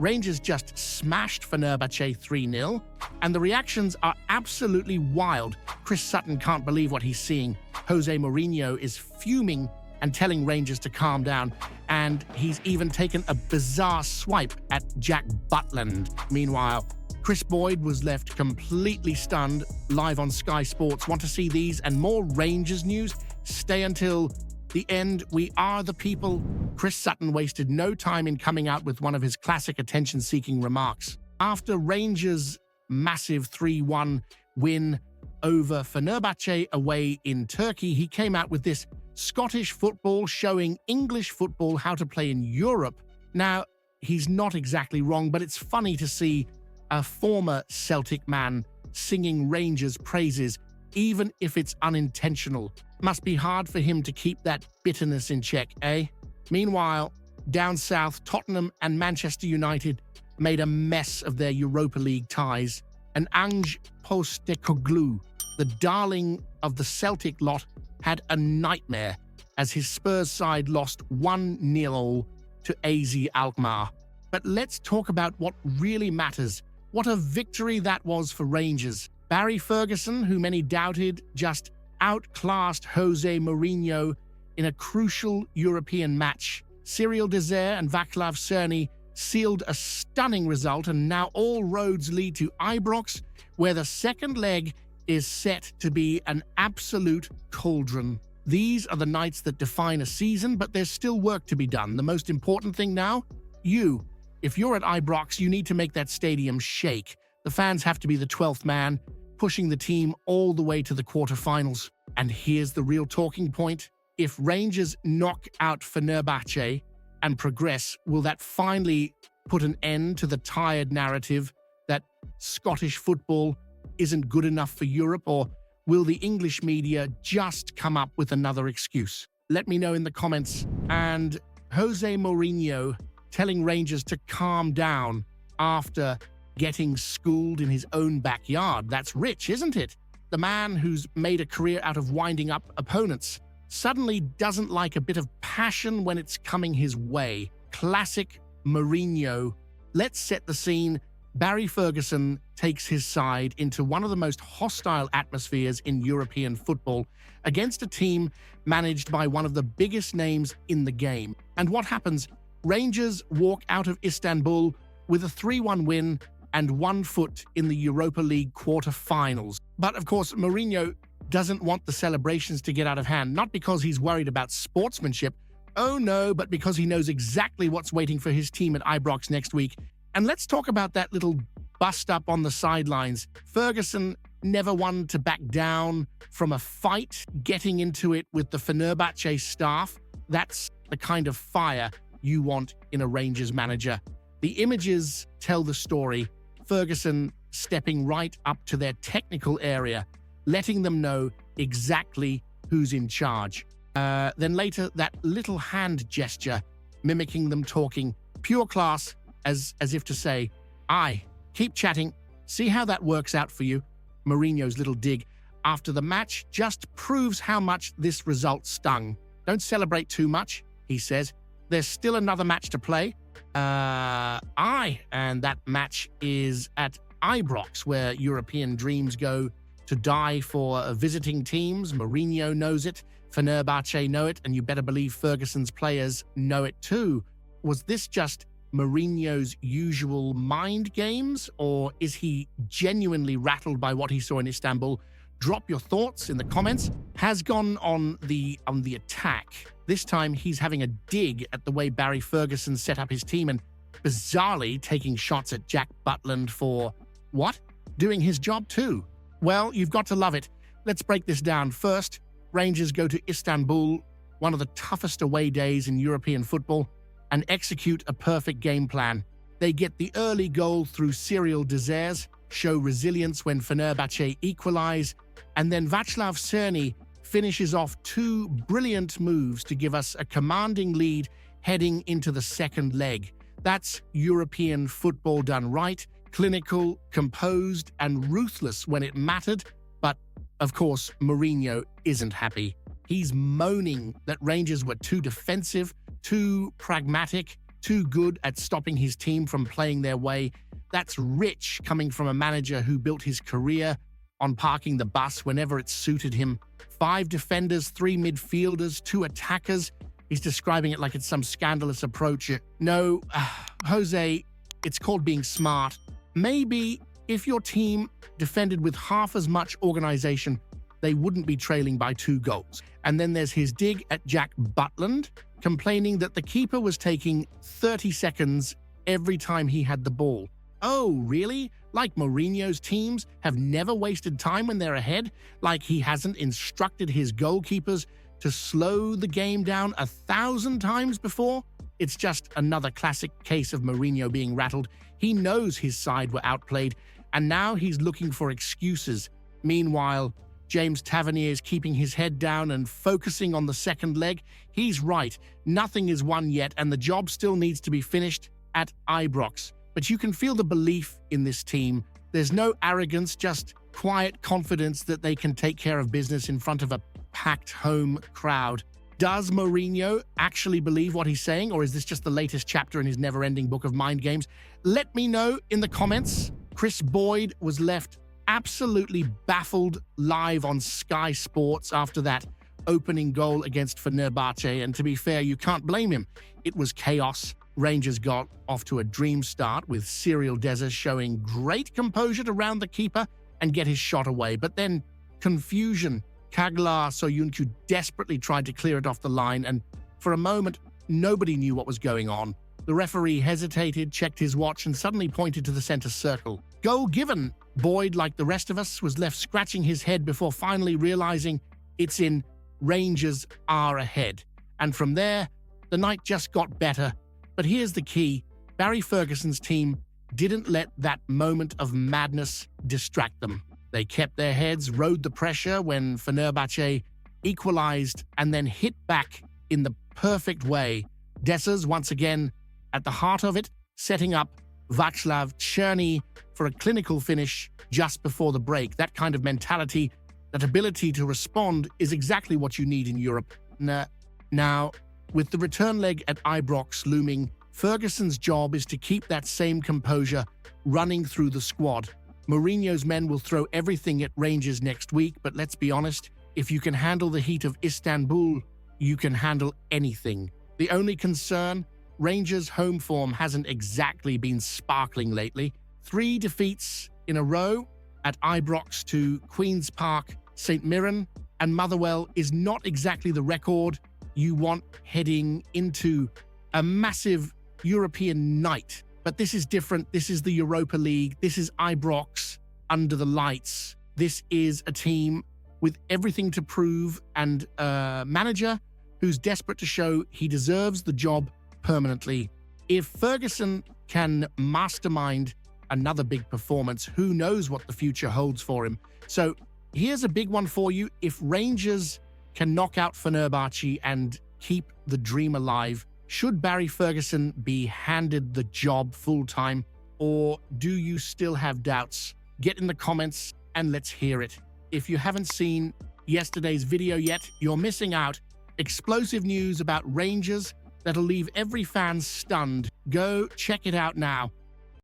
Rangers just smashed Fenerbahce 3-0, and the reactions are absolutely wild. Kris Sutton can't believe what he's seeing. Jose Mourinho is fuming and telling Rangers to calm down, and he's even taken a bizarre swipe at Jack Butland. Meanwhile, Chris Boyd was left completely stunned. Live on Sky Sports. Want to see these and more Rangers news? Stay until the end. We are the people. Kris Sutton wasted no time in coming out with one of his classic attention-seeking remarks. After Rangers' massive 3-1 win over Fenerbahce away in Turkey, he came out with this: Scottish football showing English football how to play in Europe. Now, he's not exactly wrong, but it's funny to see a former Celtic man singing Rangers praises, even if it's unintentional. Must be hard for him to keep that bitterness in check, eh? Meanwhile, down south, Tottenham and Manchester United made a mess of their Europa League ties. And Ange Postecoglou, the darling of the Celtic lot, had a nightmare as his Spurs side lost 1-0 to AZ Alkmaar. But let's talk about what really matters. What a victory that was for Rangers. Barry Ferguson, who many doubted, just outclassed Jose Mourinho in a crucial European match. Cyril Désir and Václav Cerny sealed a stunning result, and now all roads lead to Ibrox, where the second leg is set to be an absolute cauldron. These are the nights that define a season, but there's still work to be done. The most important thing now? You. If you're at Ibrox, you need to make that stadium shake. The fans have to be the 12th man, pushing the team all the way to the quarterfinals. And here's the real talking point. If Rangers knock out Fenerbahce and progress, will that finally put an end to the tired narrative that Scottish football isn't good enough for Europe, or will the English media just come up with another excuse? Let me know in the comments. And Jose Mourinho telling Rangers to calm down after getting schooled in his own backyard. That's rich, isn't it? The man who's made a career out of winding up opponents suddenly doesn't like a bit of passion when it's coming his way. Classic Mourinho. Let's set the scene. Barry Ferguson takes his side into one of the most hostile atmospheres in European football against a team managed by one of the biggest names in the game. And what happens? Rangers walk out of Istanbul with a 3-1 win and 1 foot in the Europa League quarter-finals. But of course, Mourinho doesn't want the celebrations to get out of hand, not because he's worried about sportsmanship, oh no, but because he knows exactly what's waiting for his team at Ibrox next week. And let's talk about that little bust-up on the sidelines. Ferguson never one to back down from a fight, getting into it with the Fenerbahce staff. That's the kind of fire you want in a Rangers manager. The images tell the story. Ferguson stepping right up to their technical area, letting them know exactly who's in charge. Then later, that little hand gesture, mimicking them talking. Pure class, as if to say, aye, keep chatting, see how that works out for you. Mourinho's little dig after the match just proves how much this result stung. Don't celebrate too much, he says. There's still another match to play. Aye, and that match is at Ibrox, where European dreams go to die for visiting teams. Mourinho knows it, Fenerbahce know it, and you better believe Ferguson's players know it too. Was this just Mourinho's usual mind games, or is he genuinely rattled by what he saw in Istanbul? Drop your thoughts in the comments. Has gone on the attack. This time he's having a dig at the way Barry Ferguson set up his team and bizarrely taking shots at Jack Butland for, what? Doing his job too. Well, you've got to love it. Let's break this down. First, Rangers go to Istanbul, one of the toughest away days in European football, and execute a perfect game plan. They get the early goal through Cyril Désir, show resilience when Fenerbahce equalize, and then Václav Cerny finishes off 2 brilliant moves to give us a commanding lead heading into the second leg. That's European football done right, clinical, composed, and ruthless when it mattered. But, of course, Mourinho isn't happy. He's moaning that Rangers were too defensive, too pragmatic, too good at stopping his team from playing their way. That's rich coming from a manager who built his career on parking the bus whenever it suited him. 5 defenders, 3 midfielders, 2 attackers. He's describing it like it's some scandalous approach. No, Jose, it's called being smart. Maybe if your team defended with half as much organization, they wouldn't be trailing by 2 goals. And then there's his dig at Jack Butland, complaining that the keeper was taking 30 seconds every time he had the ball. Oh, really? Like Mourinho's teams have never wasted time when they're ahead? Like he hasn't instructed his goalkeepers to slow the game down 1,000 times before? It's just another classic case of Mourinho being rattled. He knows his side were outplayed, and now he's looking for excuses. Meanwhile, James Tavernier is keeping his head down and focusing on the second leg. He's right, nothing is won yet, and the job still needs to be finished at Ibrox. But you can feel the belief in this team. There's no arrogance, just quiet confidence that they can take care of business in front of a packed home crowd. Does Mourinho actually believe what he's saying, or is this just the latest chapter in his never-ending book of mind games? Let me know in the comments. Kris Boyd was left absolutely baffled live on Sky Sports after that opening goal against Fenerbahce, and to be fair, you can't blame him. It was chaos. Rangers got off to a dream start with Cyril Dessers showing great composure to round the keeper and get his shot away, but then confusion. Kaglar Soyuncu desperately tried to clear it off the line, and for a moment, nobody knew what was going on. The referee hesitated, checked his watch, and suddenly pointed to the center circle. Goal given. Boyd, like the rest of us, was left scratching his head before finally realizing it's in. Rangers are ahead. And from there, the night just got better. But here's the key. Barry Ferguson's team didn't let that moment of madness distract them. They kept their heads, rode the pressure when Fenerbahce equalized, and then hit back in the perfect way. Dessers, once again, at the heart of it, setting up Václav Černý for a clinical finish just before the break. That kind of mentality, that ability to respond, is exactly what you need in Europe. Now, with the return leg at Ibrox looming, Ferguson's job is to keep that same composure running through the squad. Mourinho's men will throw everything at Rangers next week, but let's be honest, if you can handle the heat of Istanbul, you can handle anything. The only concern, Rangers' home form hasn't exactly been sparkling lately. 3 defeats in a row at Ibrox to Queen's Park, St Mirren, and Motherwell is not exactly the record you want heading into a massive European night. But this is different. This is the Europa League. This is Ibrox under the lights. This is a team with everything to prove and a manager who's desperate to show he deserves the job permanently. If Ferguson can mastermind another big performance, who knows what the future holds for him. So here's a big one for you. If Rangers can knock out Fenerbahce and keep the dream alive, should Barry Ferguson be handed the job full-time, or do you still have doubts? Get in the comments and let's hear it. If you haven't seen yesterday's video yet, you're missing out. Explosive news about Rangers that'll leave every fan stunned. Go check it out now.